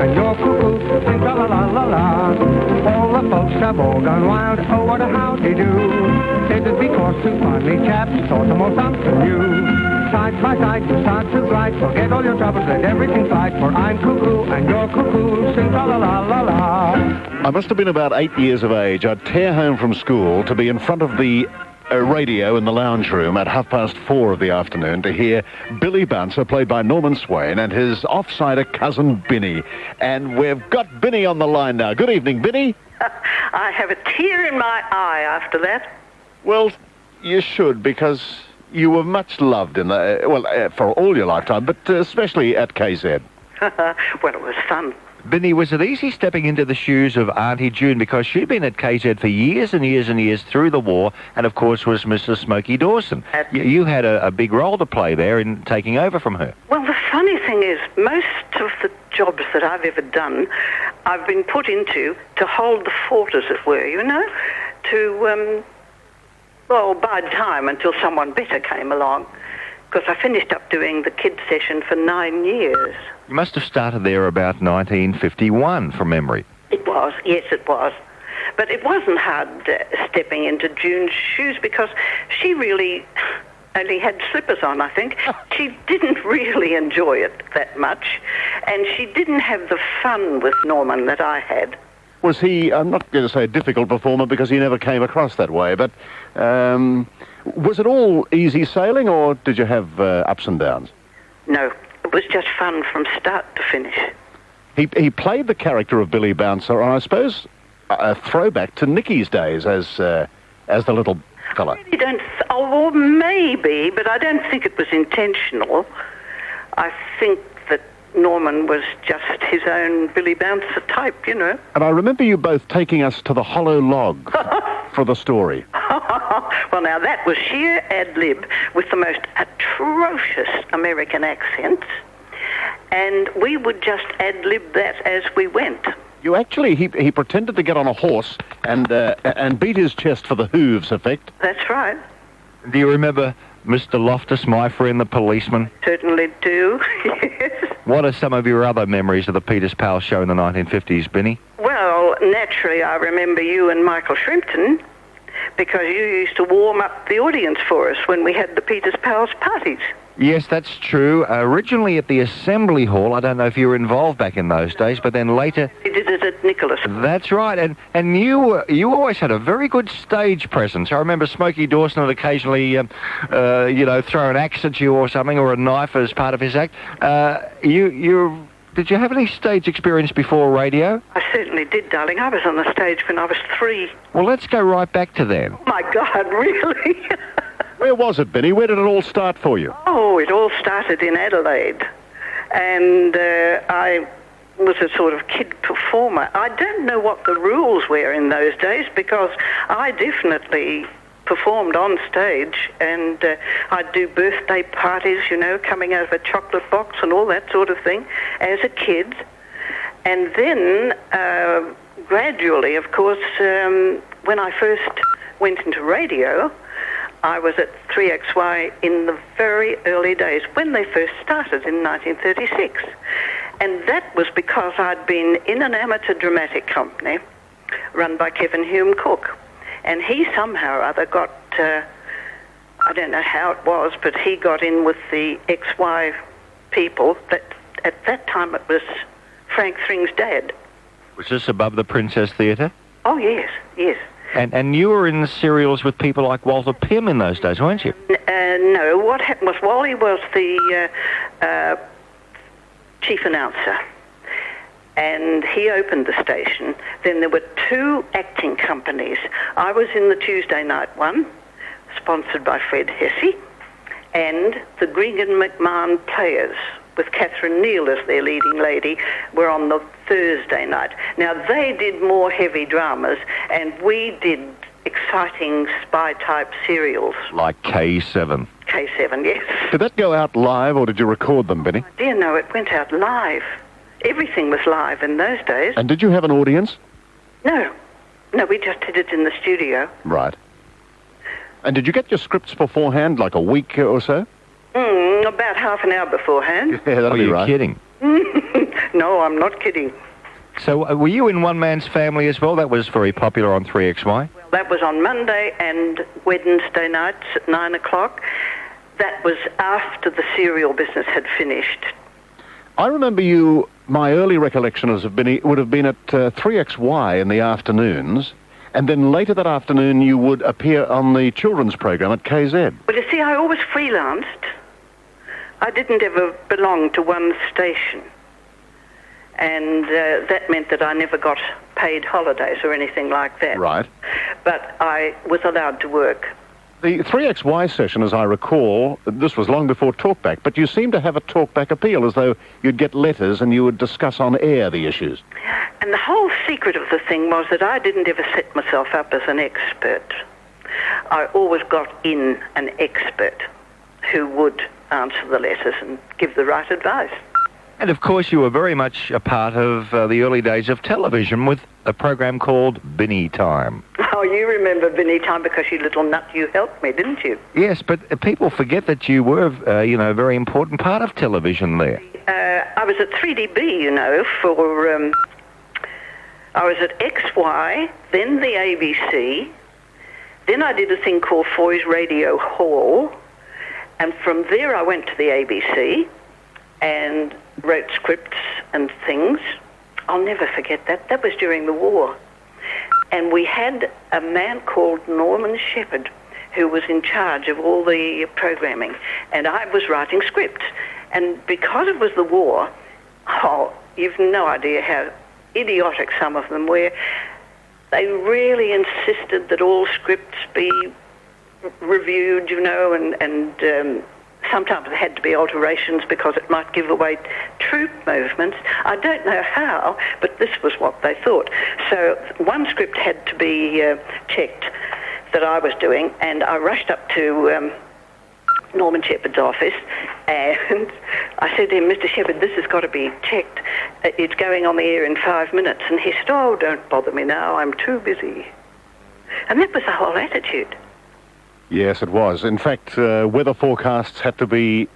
and you're cuckoo, sing la la la la la. All the folks have all gone wild, oh what a howdy-do. It'd be course two funny chaps taught them all something new. Side by side, you start to glide, forget all your troubles, let everything slide, for I'm cuckoo and you're cuckoo, sing la la la la la. I must have been about 8 years of age. I'd tear home from school to be in front of the radio in the lounge room at 4:30 of the afternoon to hear Billy Bouncer, played by Norman Swain, and his off-sider cousin Binny. And we've got Binny on the line now. Good evening, Binny. I have a tear in my eye after that. Well, you should, because you were much loved in for all your lifetime, but especially at KZ. Well, it was fun. Binny, was it easy stepping into the shoes of Auntie June, because she'd been at KZ for years and years and years through the war, and of course was Mrs. Smokey Dawson. You had a big role to play there in taking over from her. Well, the funny thing is, most of the jobs that I've ever done, I've been put into to hold the fort, as it were, to bide time until someone better came along, because I finished up doing the kids' session for 9 years. You must have started there about 1951, from memory. It was, yes, it was. But it wasn't hard stepping into June's shoes, because she really only had slippers on, I think. She didn't really enjoy it that much, and she didn't have the fun with Norman that I had. Was he, I'm not going to say a difficult performer because he never came across that way, but was it all easy sailing, or did you have ups and downs? No, it was just fun from start to finish. He played the character of Billy Bouncer, and I suppose a throwback to Nicky's days as the little fella. I really well, maybe, but I don't think it was intentional. I think that Norman was just his own Billy Bouncer type, And I remember you both taking us to the Hollow Log for the story. Well, now, that was sheer ad-lib with the most atrocious American accents, and we would just ad-lib that as we went. You actually, he pretended to get on a horse and beat his chest for the hooves effect. That's right. Do you remember Mr. Loftus, my friend, the policeman? Certainly do, yes. What are some of your other memories of the Peters Powell show in the 1950s, Binny? Well, naturally, I remember you and Michael Shrimpton, because you used to warm up the audience for us when we had the Peters Powell's parties. Yes, that's true. Originally at the Assembly Hall. I don't know if you were involved back in those days, but then later... We did it at Nicholas. That's right, and you always had a very good stage presence. I remember Smokey Dawson would occasionally, throw an axe at you or something, or a knife as part of his act. Did you have any stage experience before radio? I certainly did, darling. I was on the stage when I was 3. Well, let's go right back to then. Oh, my God, really? Where was it, Binny? Where did it all start for you? Oh, it all started in Adelaide. And I was a sort of kid performer. I don't know what the rules were in those days, because I definitely performed on stage, and I'd do birthday parties, coming out of a chocolate box and all that sort of thing as a kid. And then gradually, of course, when I first went into radio, I was at 3XY in the very early days, when they first started in 1936. And that was because I'd been in an amateur dramatic company run by Kevin Hume Cook. And he somehow or other got, I don't know how it was, but he got in with the XY people. That at that time it was Frank Thring's dad. Was this above the Princess Theatre? Oh, yes, yes. And you were in the serials with people like Walter Pym in those days, weren't you? No, what happened was Wally was the chief announcer, and he opened the station. Then there were 2 acting companies. I was in the Tuesday night one, sponsored by Fred Hesse, and the Gregan McMahon Players, with Catherine Neal as their leading lady, were on the Thursday night. Now, they did more heavy dramas, and we did exciting spy-type serials. Like K7. K7, yes. Did that go out live, or did you record them, Binny? Oh, dear, no, it went out live. Everything was live in those days. And did you have an audience? No, we just did it in the studio. Right. And did you get your scripts beforehand, like a week or so? About half an hour beforehand. Yeah, that'll be right. Are you kidding? No, I'm not kidding. So were you in One Man's Family as well? That was very popular on 3XY. That was on Monday and Wednesday nights at 9 o'clock. That was after the cereal business had finished. I remember you, my early recollection as of Binnie would have been at 3XY in the afternoons, and then later that afternoon you would appear on the children's program at KZ. Well, you see, I always freelanced. I didn't ever belong to one station. And that meant that I never got paid holidays or anything like that. Right. But I was allowed to work. The 3XY session, as I recall, this was long before Talkback, but you seem to have a Talkback appeal, as though you'd get letters and you would discuss on air the issues. And the whole secret of the thing was that I didn't ever set myself up as an expert. I always got in an expert who would answer the letters and give the right advice. And of course you were very much a part of the early days of television with a program called Binnie Time. Oh, you remember Binnie Time because you little nut, you helped me, didn't you? Yes, but people forget that you were, a very important part of television there. I was at 3DB, for... I was at XY, then the ABC, then I did a thing called Foy's Radio Hall, and from there I went to the ABC and wrote scripts and things. I'll never forget that. That was during the war. And we had a man called Norman Shepherd who was in charge of all the programming, and I was writing scripts. And because it was the war, you've no idea how idiotic some of them were. They really insisted that all scripts be reviewed, and sometimes there had to be alterations because it might give away troop movements. I don't know how, but this was what they thought. So one script had to be checked that I was doing, and I rushed up to Norman Shepherd's office, and I said to him, Mr. Shepherd, this has got to be checked. It's going on the air in 5 minutes. And he said, oh, don't bother me now, I'm too busy. And that was the whole attitude. Yes, it was. In fact, weather forecasts had to be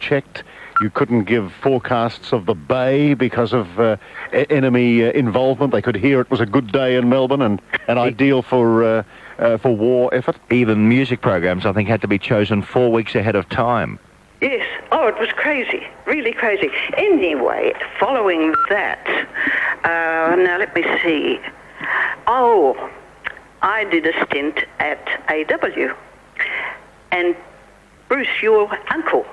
checked. You couldn't give forecasts of the bay because of enemy involvement. They could hear it was a good day in Melbourne and ideal for war effort. Even music programs, I think, had to be chosen 4 weeks ahead of time. Yes. Oh, it was crazy. Really crazy. Anyway, following that, now let me see. Oh, I did a stint at AW. And Bruce, your uncle,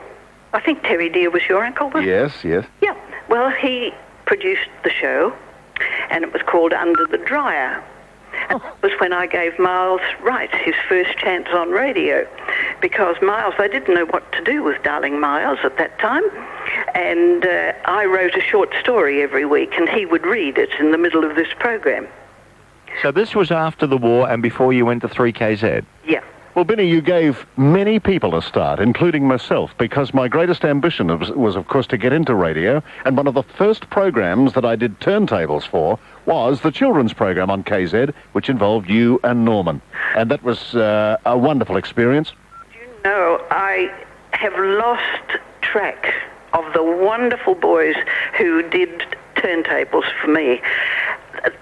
I think Terry Deere was your uncle, wasn't Yes, yes. Yeah. Well, he produced the show, and it was called Under the Dryer. And that was when I gave Miles Wright his first chance on radio, because Miles, they didn't know what to do with Darling Miles at that time, and I wrote a short story every week, and he would read it in the middle of this program. So this was after the war and before you went to 3KZ? Yeah. Well, Binnie, you gave many people a start, including myself, because my greatest ambition was, of course, to get into radio, and one of the first programs that I did turntables for was the children's program on KZ, which involved you and Norman. And that was a wonderful experience. You know, I have lost track of the wonderful boys who did turntables for me.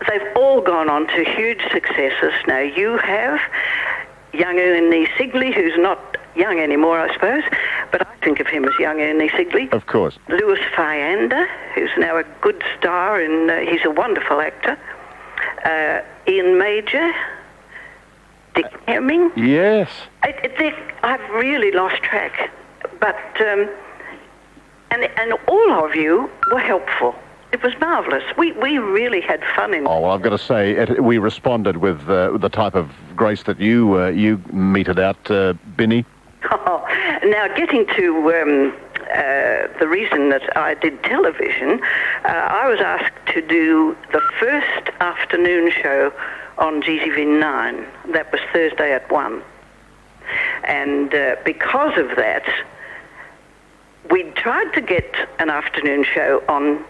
They've all gone on to huge successes. Now, you have young Ernie Sigley, who's not young anymore, I suppose, but I think of him as young Ernie Sigley. Of course. Louis Fyander, who's now a good star, and he's a wonderful actor. Ian Major, Dick Hemming. Yes. I've really lost track, but and all of you were helpful. It was marvellous. We really had fun in it. Oh, well, I've got to say, we responded with the type of grace that you meted out, Binnie. Oh, now, getting to the reason that I did television, I was asked to do the first afternoon show on GTV9. That was Thursday at 1. And because of that, we tried to get an afternoon show on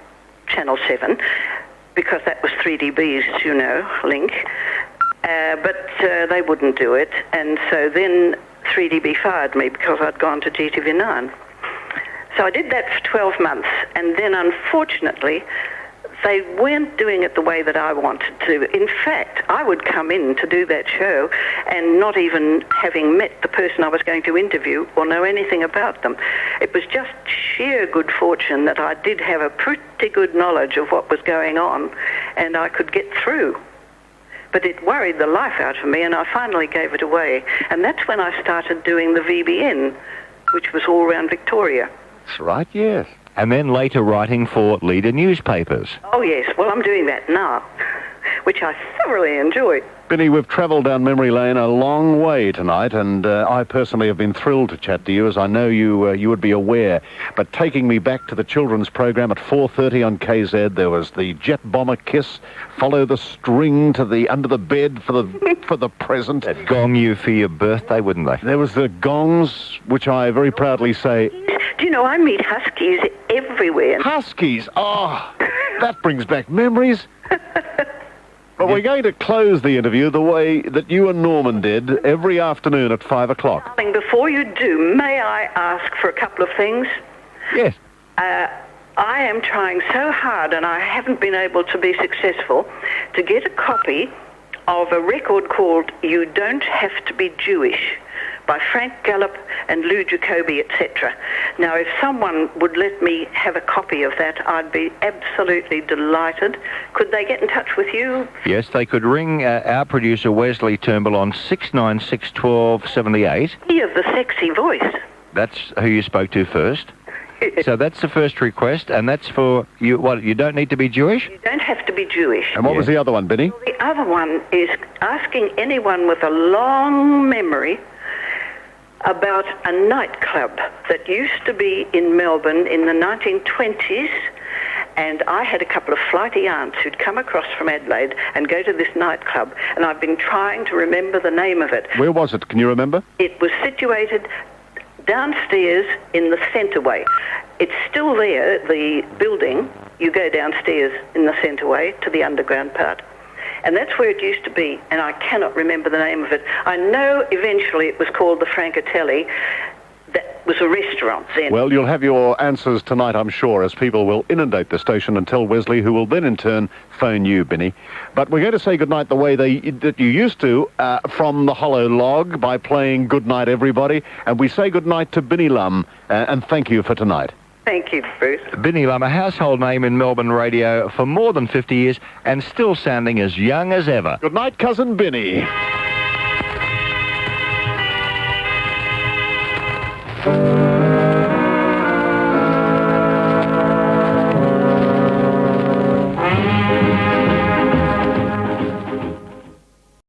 Channel 7, because that was 3DB's, link, but they wouldn't do it, and so then 3DB fired me because I'd gone to GTV9. So I did that for 12 months, and then unfortunately, they weren't doing it the way that I wanted to. In fact, I would come in to do that show and not even having met the person I was going to interview or know anything about them. It was just sheer good fortune that I did have a pretty good knowledge of what was going on, and I could get through. But it worried the life out of me, and I finally gave it away. And that's when I started doing the VBN, which was all around Victoria. That's right, yes. And then later writing for leader newspapers. Oh, yes. Well, I'm doing that now, which I thoroughly enjoy. Binnie, we've travelled down memory lane a long way tonight, and I personally have been thrilled to chat to you, as I know you would be aware. But taking me back to the children's program at 4:30 on KZ, there was the jet bomber kiss, follow the string to the under the bed for the present. They'd gong you for your birthday, wouldn't they? There was the gongs, which I very proudly say. Do you know, I meet huskies everywhere. Huskies! Oh, that brings back memories. But we're going to close the interview the way that you and Norman did every afternoon at 5 o'clock. Darling, before you do, may I ask for a couple of things? Yes. I am trying so hard, and I haven't been able to be successful, to get a copy of a record called You Don't Have to Be Jewish by Frank Gallup and Lou Jacoby, etc. Now, if someone would let me have a copy of that, I'd be absolutely delighted. Could they get in touch with you? Yes, they could ring our producer Wesley Turnbull on 696 1278. Hear the sexy voice. That's who you spoke to first. So that's the first request, and that's for you. What, you don't need to be Jewish? You don't have to be Jewish. And what was the other one, Binnie? The other one is asking anyone with a long memory about a nightclub that used to be in Melbourne in the 1920s, and I had a couple of flighty aunts who'd come across from Adelaide and go to this nightclub, and I've been trying to remember the name of it. Where was it? Can you remember? It was situated downstairs in the centreway. It's still there, the building. You go downstairs in the centreway to the underground part. And that's where it used to be, and I cannot remember the name of it. I know eventually it was called the Francatelli. That was a restaurant then. Well, you'll have your answers tonight, I'm sure, as people will inundate the station and tell Wesley, who will then in turn phone you, Binnie. But we're going to say goodnight the way that you used to, from the hollow log, by playing Goodnight Everybody. And we say goodnight to Binnie Lum, and thank you for tonight. Thank you, Bruce. Binnie Lum, a household name in Melbourne radio for more than 50 years and still sounding as young as ever. Good night, Cousin Binnie.